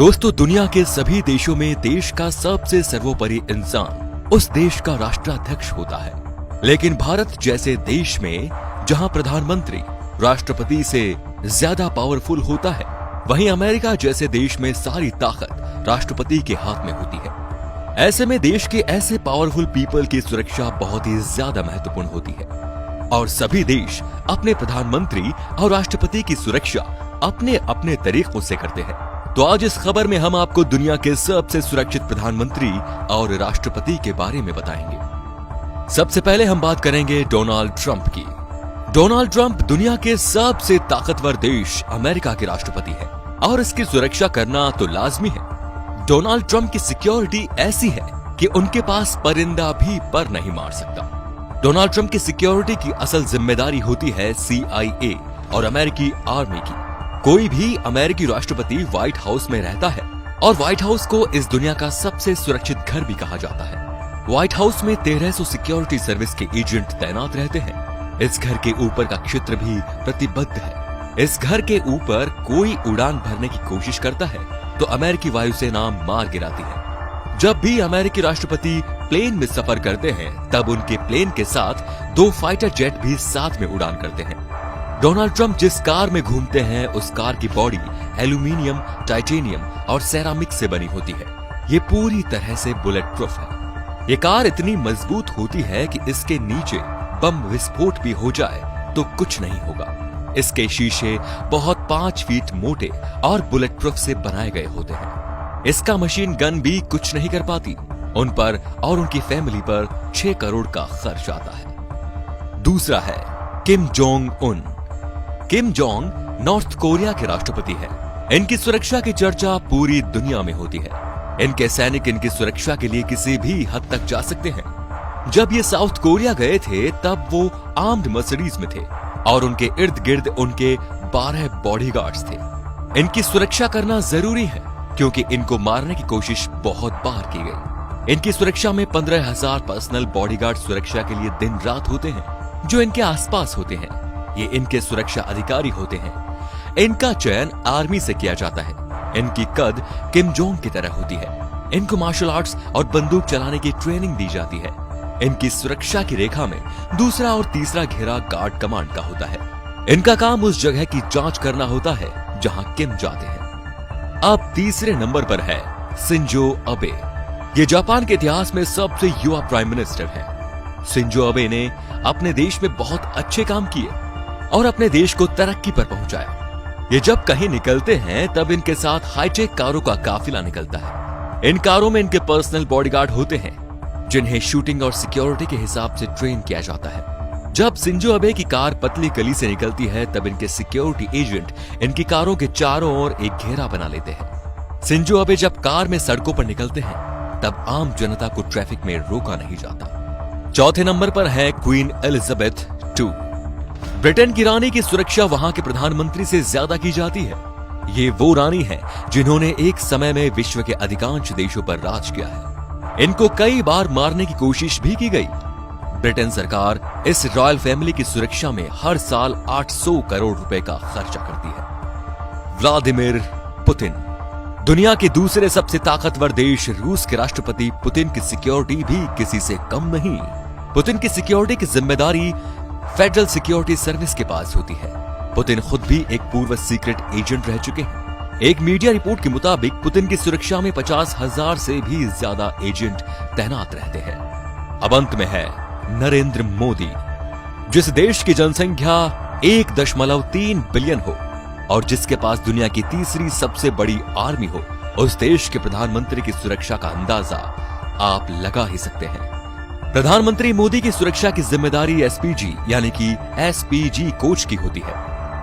दोस्तों, दुनिया के सभी देशों में देश का सबसे सर्वोपरि इंसान उस देश का राष्ट्राध्यक्ष होता है। लेकिन भारत जैसे देश में जहां प्रधानमंत्री राष्ट्रपति से ज्यादा पावरफुल होता है, वहीं अमेरिका जैसे देश में सारी ताकत राष्ट्रपति के हाथ में होती है। ऐसे में देश के ऐसे पावरफुल पीपल की सुरक्षा बहुत ही ज्यादा महत्वपूर्ण होती है और सभी देश अपने प्रधानमंत्री और राष्ट्रपति की सुरक्षा अपने अपने तरीकों से करते हैं। तो आज इस खबर में हम आपको दुनिया के सबसे सुरक्षित प्रधानमंत्री और राष्ट्रपति के बारे में बताएंगे। सबसे पहले हम बात करेंगे डोनाल्ड ट्रंप की। डोनाल्ड ट्रंप दुनिया के सबसे ताकतवर देश अमेरिका के राष्ट्रपति है और इसकी सुरक्षा करना तो लाजमी है। डोनाल्ड ट्रंप की सिक्योरिटी ऐसी है कि उनके पास परिंदा भी पर नहीं मार सकता। डोनाल्ड ट्रंप की सिक्योरिटी की असल जिम्मेदारी होती है CIA और अमेरिकी आर्मी की। कोई भी अमेरिकी राष्ट्रपति व्हाइट हाउस में रहता है और व्हाइट हाउस को इस दुनिया का सबसे सुरक्षित घर भी कहा जाता है। व्हाइट हाउस में 1300 सिक्योरिटी सर्विस के एजेंट तैनात रहते हैं। इस घर के ऊपर का क्षेत्र भी प्रतिबद्ध है। इस घर के ऊपर कोई उड़ान भरने की कोशिश करता है तो अमेरिकी वायुसेना मार गिराती है। जब भी अमेरिकी राष्ट्रपति प्लेन में सफर करते हैं तब उनके प्लेन के साथ 2 फाइटर जेट भी साथ में उड़ान करते हैं। डोनाल्ड ट्रंप जिस कार में घूमते हैं उस कार की बॉडी एल्यूमिनियम, टाइटेनियम और सेरामिक से बनी होती है। ये पूरी तरह से बुलेट प्रूफ है। ये कार इतनी मजबूत होती है कि इसके नीचे बम विस्फोट भी हो जाए तो कुछ नहीं होगा। इसके शीशे बहुत 5 फीट मोटे और बुलेट प्रूफ से बनाए गए होते हैं। इसका मशीन गन भी कुछ नहीं कर पाती। उन पर और उनकी फैमिली पर 6 करोड़ का खर्च आता है। दूसरा है Kim Jong Un. Kim Jong north Korea के राष्ट्रपति हैं। इनकी सुरक्षा की चर्चा पूरी दुनिया में होती है। इनके सैनिक इनकी सुरक्षा के लिए किसी भी हद तक जा सकते हैं। जब ये साउथ कोरिया गए थे तब वो आर्म्ड मर्सिडीज में थे और उनके इर्द गिर्द उनके 12 बॉडीगार्ड्स थे। इनकी सुरक्षा करना जरूरी है क्योंकि इनको मारने की कोशिश बहुत बार की गई। इनकी सुरक्षा में 15,000 पर्सनल बॉडीगार्ड सुरक्षा के लिए दिन रात होते हैं जो इनके आसपास होते हैं। ये इनके सुरक्षा अधिकारी होते हैं। इनका चयन आर्मी से किया जाता है। इनकी कद किम जोंग की तरह होती है। इनको मार्शल आर्ट्स और बंदूक चलाने की ट्रेनिंग दी जाती है। इनकी सुरक्षा की रेखा में दूसरा और तीसरा घेरा गार्ड कमांड का होता है। इनका काम उस जगह की जांच करना होता है जहां किम जाते हैं। अब तीसरे नंबर पर है शिंजो अबे। ये जापान के इतिहास में सबसे युवा प्राइम मिनिस्टर हैं। शिंजो अबे ने अपने देश में बहुत अच्छे काम किए और अपने देश को तरक्की पर पहुंचाया। ये जब कहीं निकलते हैं तब इनके साथ हाईटेक कारों का काफिला निकलता है। इन कारों में इनके पर्सनल बॉडीगार्ड होते हैं जिन्हें शूटिंग और सिक्योरिटी के हिसाब से ट्रेन किया जाता है। जब शिंजो अबे की कार पतली गली से निकलती है तब इनके सिक्योरिटी एजेंट इनकी कारों के चारों ओर एक घेरा बना लेते हैं। शिंजो अबे जब कार में सड़कों पर निकलते हैं तब आम जनता को ट्रैफिक में रोका नहीं जाता। चौथे नंबर पर है क्वीन एलिजाबेथ II। ब्रिटेन की रानी की सुरक्षा वहां के प्रधानमंत्री से ज्यादा की जाती है। ये वो रानी है जिन्होंने एक समय में विश्व के अधिकांश देशों पर राज किया है। इनको कई बार मारने की कोशिश भी की गई। ब्रिटेन सरकार इस रॉयल फैमिली की सुरक्षा में हर साल 800 करोड़ रुपए का खर्चा करती है। Vladimir Putin. दुनिया के दूसरे सबसे ताकतवर देश रूस के राष्ट्रपति पुतिन की सिक्योरिटी भी किसी से कम नहीं। पुतिन की सिक्योरिटी की जिम्मेदारी फेडरल सिक्योरिटी सर्विस के पास होती है। पुतिन खुद भी एक पूर्व सीक्रेट एजेंट रह चुके हैं। एक मीडिया रिपोर्ट के मुताबिक पुतिन की सुरक्षा में 50,000 से भी ज्यादा एजेंट तैनात रहते हैं। अब अंत में है नरेंद्र मोदी। जिस देश की जनसंख्या 1.3 बिलियन हो और जिसके पास दुनिया की तीसरी सबसे बड़ी आर्मी हो, उस देश के प्रधानमंत्री की सुरक्षा का अंदाजा आप लगा ही सकते हैं। प्रधानमंत्री मोदी की सुरक्षा की जिम्मेदारी SPG यानी कि SPG कोच की होती है।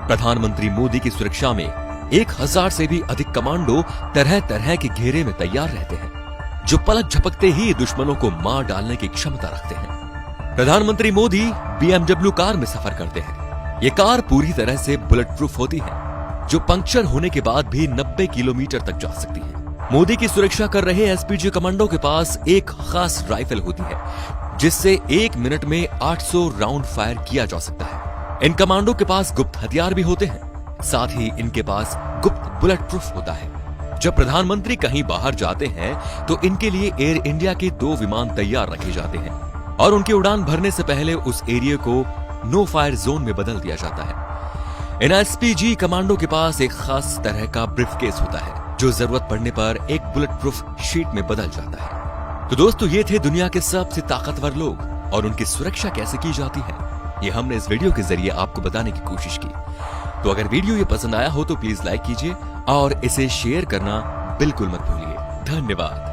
प्रधानमंत्री मोदी की सुरक्षा में 1000 से भी अधिक कमांडो तरह तरह के घेरे में तैयार रहते हैं जो पलक झपकते ही दुश्मनों को मार डालने की क्षमता रखते हैं। प्रधानमंत्री मोदी BMW कार में सफर करते हैं। ये कार पूरी तरह से बुलेट प्रूफ होती है जो पंक्चर होने के बाद भी 90 किलोमीटर तक जा सकती है। मोदी की सुरक्षा कर रहे SPG कमांडो के पास एक खास राइफल होती है जिससे 1 मिनट में 800 राउंड फायर किया जा सकता है। इन कमांडो के पास गुप्त हथियार भी होते हैं। साथ ही इनके पास गुप्त बुलेट प्रूफ होता है। जब प्रधानमंत्री कहीं बाहर जाते हैं तो इनके लिए एयर इंडिया के 2 विमान तैयार रखे जाते हैं और उनकी उड़ान भरने से पहले उस एरिया को नो फायर जोन में बदल दिया जाता है। एनएसपीजी कमांडो के पास एक खास तरह का ब्रीफकेस होता है जो जरूरत पड़ने पर एक बुलेट प्रूफ शीट में बदल जाता है। तो दोस्तों, ये थे दुनिया के सबसे ताकतवर लोग और उनकी सुरक्षा कैसे की जाती है, ये हमने इस वीडियो के जरिए आपको बताने की कोशिश की। तो अगर वीडियो ये पसंद आया हो तो प्लीज लाइक कीजिए और इसे शेयर करना बिल्कुल मत भूलिए। धन्यवाद।